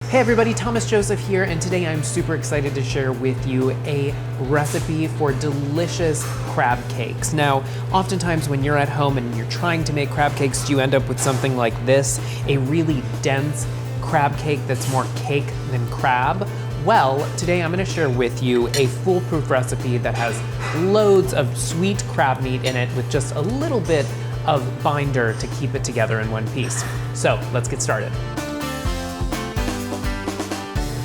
Hey everybody, Thomas Joseph here, and today I'm super excited to share with you a recipe for delicious crab cakes. Now, oftentimes when you're at home and you're trying to make crab cakes, you end up with something like this, a really dense crab cake that's more cake than crab. Well, today I'm gonna share with you a foolproof recipe that has loads of sweet crab meat in it with just a little bit of binder to keep it together in one piece. So let's get started.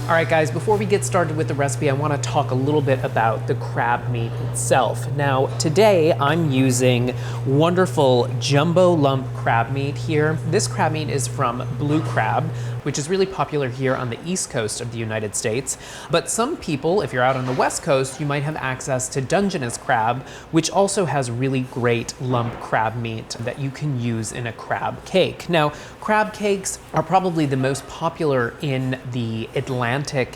All right guys, before we get started with the recipe, I wanna talk a little bit about the crab meat itself. Now, today I'm using wonderful jumbo lump crab meat here. This crab meat is from Blue Crab, which is really popular here on the East Coast of the United States. But some people, if you're out on the West Coast, you might have access to Dungeness crab, which also has really great lump crab meat that you can use in a crab cake. Now, crab cakes are probably the most popular in the Atlantic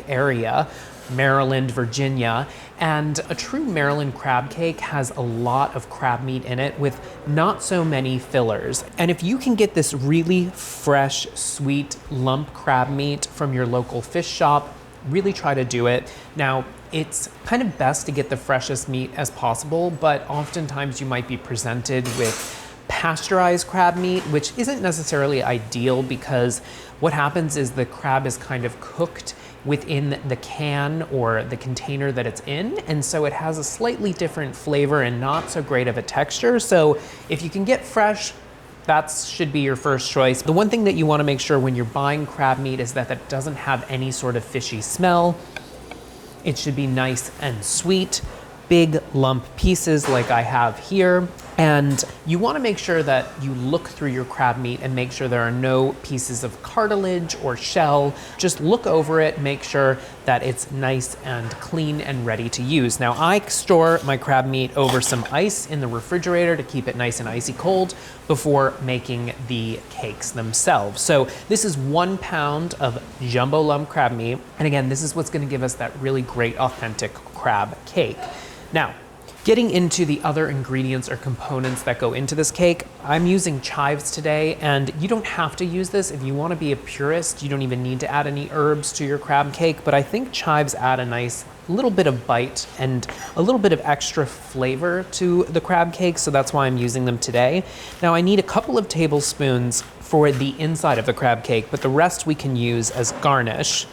area, Maryland, Virginia, and a true Maryland crab cake has a lot of crab meat in it with not so many fillers. And if you can get this really fresh, sweet lump crab meat from your local fish shop, really try to do it. Now, it's kind of best to get the freshest meat as possible, but oftentimes you might be presented with pasteurized crab meat, which isn't necessarily ideal because what happens is the crab is kind of cooked within the can or the container that it's in, and so it has a slightly different flavor and not so great of a texture. So if you can get fresh, that should be your first choice. The one thing that you want to make sure when you're buying crab meat is that it doesn't have any sort of fishy smell. It should be nice and sweet, big lump pieces like I have here. And you want to make sure that you look through your crab meat and make sure there are no pieces of cartilage or shell. Just look over it, make sure that it's nice and clean and ready to use. Now, I store my crab meat over some ice in the refrigerator to keep it nice and icy cold before making the cakes themselves. So this is 1 pound of jumbo lump crab meat. And again, this is what's going to give us that really great authentic crab cake. Now, getting into the other ingredients or components that go into this cake, I'm using chives today, and you don't have to use this. If you want to be a purist, you don't even need to add any herbs to your crab cake, but I think chives add a nice little bit of bite and a little bit of extra flavor to the crab cake, so that's why I'm using them today. Now, I need a couple of tablespoons for the inside of the crab cake, but the rest we can use as garnish.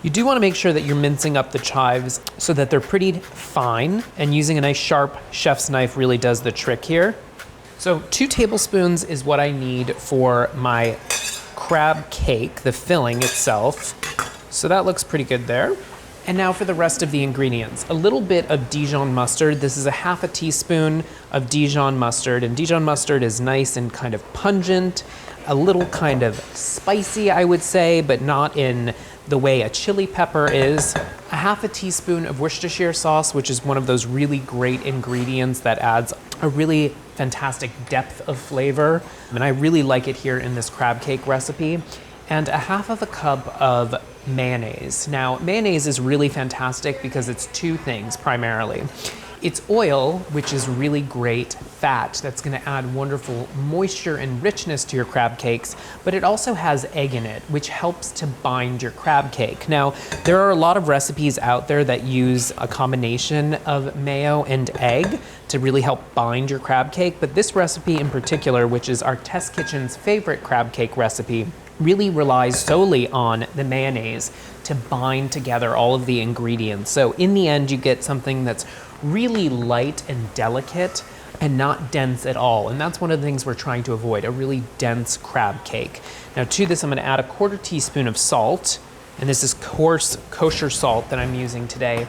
You do want to make sure that you're mincing up the chives so that they're pretty fine, and using a nice sharp chef's knife really does the trick here. So 2 tablespoons is what I need for my crab cake, the filling itself. So that looks pretty good there. And now for the rest of the ingredients. A little bit of Dijon mustard. This is a half a teaspoon of Dijon mustard, and Dijon mustard is nice and kind of pungent, a little kind of spicy, I would say, but not in the way a chili pepper is. A half a teaspoon of Worcestershire sauce, which is one of those really great ingredients that adds a really fantastic depth of flavor. And I really like it here in this crab cake recipe. And a half of a cup of mayonnaise. Now, mayonnaise is really fantastic because it's 2 things primarily. It's oil, which is really great fat that's going to add wonderful moisture and richness to your crab cakes, but it also has egg in it, which helps to bind your crab cake. Now, there are a lot of recipes out there that use a combination of mayo and egg to really help bind your crab cake, but this recipe in particular, which is our Test Kitchen's favorite crab cake recipe, really relies solely on the mayonnaise to bind together all of the ingredients. So in the end, you get something that's really light and delicate and not dense at all. And that's one of the things we're trying to avoid, a really dense crab cake. Now to this, I'm gonna add a 1/4 teaspoon of salt, and this is coarse kosher salt that I'm using today.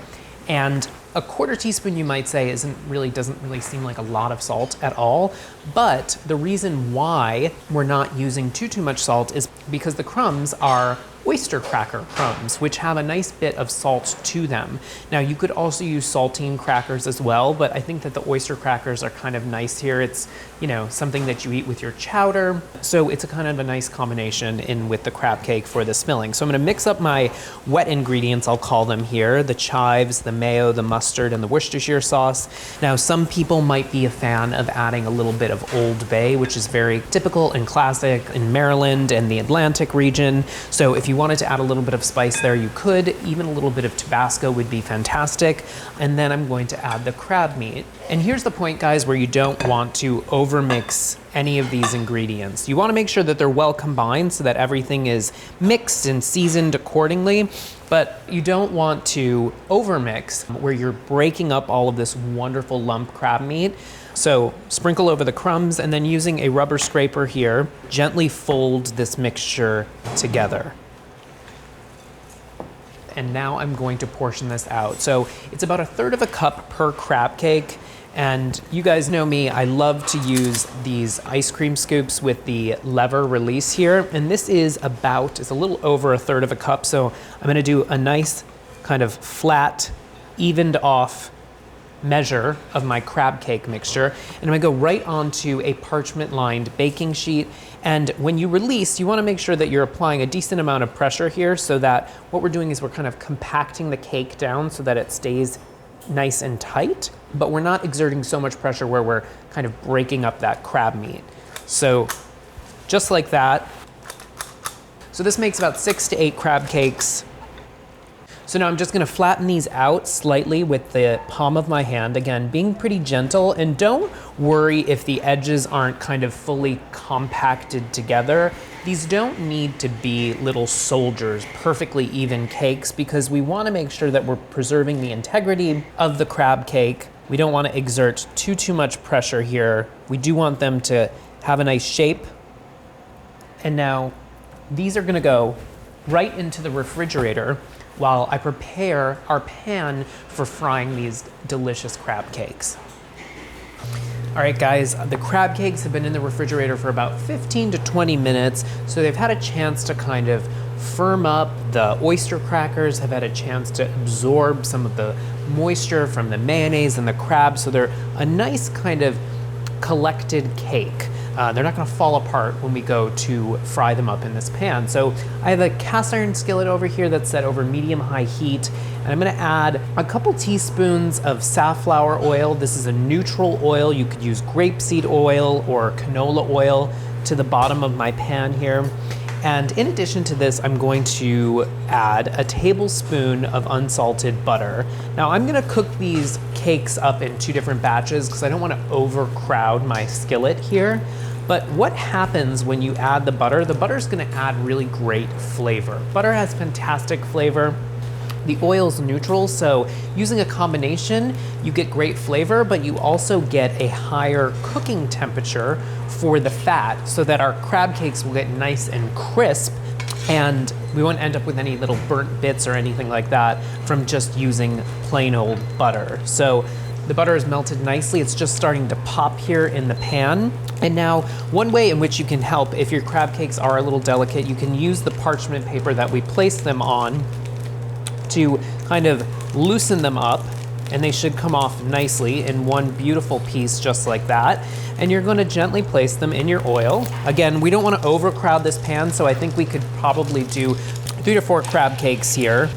And a 1/4 teaspoon, you might say, doesn't really seem like a lot of salt at all. But the reason why we're not using too much salt is because the crumbs are oyster cracker crumbs, which have a nice bit of salt to them. Now, you could also use saltine crackers as well, but I think that the oyster crackers are kind of nice here. It's, you know, something that you eat with your chowder. So it's a kind of a nice combination in with the crab cake for this filling. So I'm gonna mix up my wet ingredients, I'll call them here, the chives, the mayo, the mustard, and the Worcestershire sauce. Now, some people might be a fan of adding a little bit of Old Bay, which is very typical and classic in Maryland and the Atlantic region. So if you wanted to add a little bit of spice there, you could. Even a little bit of Tabasco would be fantastic. And then I'm going to add the crab meat. And here's the point, guys, where you don't want to overmix any of these ingredients. You want to make sure that they're well combined so that everything is mixed and seasoned accordingly. But you don't want to overmix where you're breaking up all of this wonderful lump crab meat. So sprinkle over the crumbs, and then using a rubber scraper here, gently fold this mixture together. And now I'm going to portion this out. So it's about 1/3 cup per crab cake. And you guys know me, I love to use these ice cream scoops with the lever release here. And this is it's a little over 1/3 cup. So I'm gonna do a nice kind of flat, evened off measure of my crab cake mixture. And I'm gonna go right onto a parchment lined baking sheet. And when you release, you wanna make sure that you're applying a decent amount of pressure here so that what we're doing is we're kind of compacting the cake down so that it stays nice and tight, but we're not exerting so much pressure where we're kind of breaking up that crab meat. So just like that. So this makes about 6 to 8 crab cakes. So now I'm just gonna flatten these out slightly with the palm of my hand. Again, being pretty gentle, and don't worry if the edges aren't kind of fully compacted together. These don't need to be little soldiers, perfectly even cakes, because we wanna make sure that we're preserving the integrity of the crab cake. We don't wanna exert too much pressure here. We do want them to have a nice shape. And now these are gonna go right into the refrigerator while I prepare our pan for frying these delicious crab cakes. All right, guys, the crab cakes have been in the refrigerator for about 15 to 20 minutes, so they've had a chance to kind of firm up. The oyster crackers have had a chance to absorb some of the moisture from the mayonnaise and the crab, so they're a nice kind of collected cake. They're not gonna fall apart when we go to fry them up in this pan. So I have a cast iron skillet over here that's set over medium-high heat, and I'm gonna add a couple teaspoons of safflower oil. This is a neutral oil. You could use grapeseed oil or canola oil to the bottom of my pan here. And in addition to this, I'm going to add a tablespoon of unsalted butter. Now I'm gonna cook these cakes up in 2 different batches because I don't wanna overcrowd my skillet here. But what happens when you add the butter? The butter is gonna add really great flavor. Butter has fantastic flavor. The oil's neutral, so using a combination, you get great flavor, but you also get a higher cooking temperature for the fat so that our crab cakes will get nice and crisp, and we won't end up with any little burnt bits or anything like that from just using plain old butter. So the butter is melted nicely. It's just starting to pop here in the pan. And now, one way in which you can help if your crab cakes are a little delicate, you can use the parchment paper that we placed them on to kind of loosen them up, and they should come off nicely in one beautiful piece just like that. And you're gonna gently place them in your oil. Again, we don't wanna overcrowd this pan, so I think we could probably do 3 to 4 crab cakes here.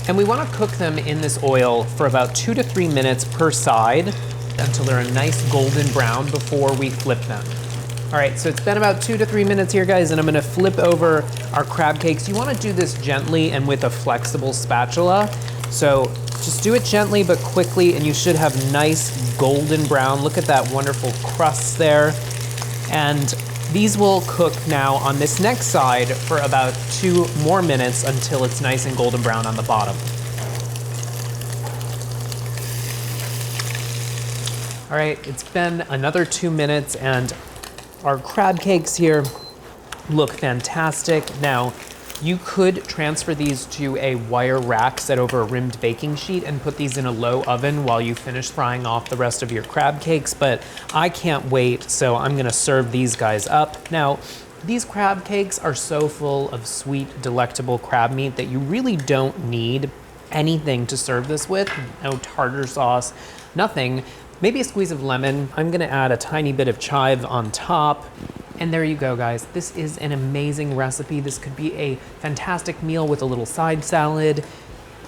And we wanna cook them in this oil for about 2 to 3 minutes per side until they're a nice golden brown before we flip them. All right, so it's been about 2 to 3 minutes here, guys, and I'm gonna flip over our crab cakes. You wanna do this gently and with a flexible spatula. So just do it gently but quickly, and you should have nice golden brown. Look at that wonderful crust there. And these will cook now on this next side for about 2 more minutes until it's nice and golden brown on the bottom. All right, it's been another 2 minutes, and our crab cakes here look fantastic. Now, you could transfer these to a wire rack set over a rimmed baking sheet and put these in a low oven while you finish frying off the rest of your crab cakes, but I can't wait, so I'm gonna serve these guys up. Now, these crab cakes are so full of sweet, delectable crab meat that you really don't need anything to serve this with. No tartar sauce, nothing. Maybe a squeeze of lemon. I'm gonna add a tiny bit of chive on top. And there you go, guys. This is an amazing recipe. This could be a fantastic meal with a little side salad.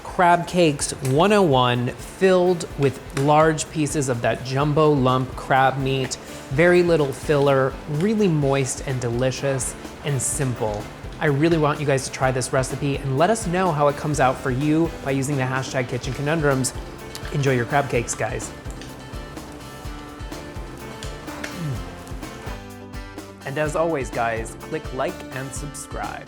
Crab Cakes 101, filled with large pieces of that jumbo lump crab meat, very little filler, really moist and delicious. and simple. I really want you guys to try this recipe and let us know how it comes out for you by using the hashtag Kitchen Conundrums. Enjoy your crab cakes, guys. And as always, guys, click like and subscribe.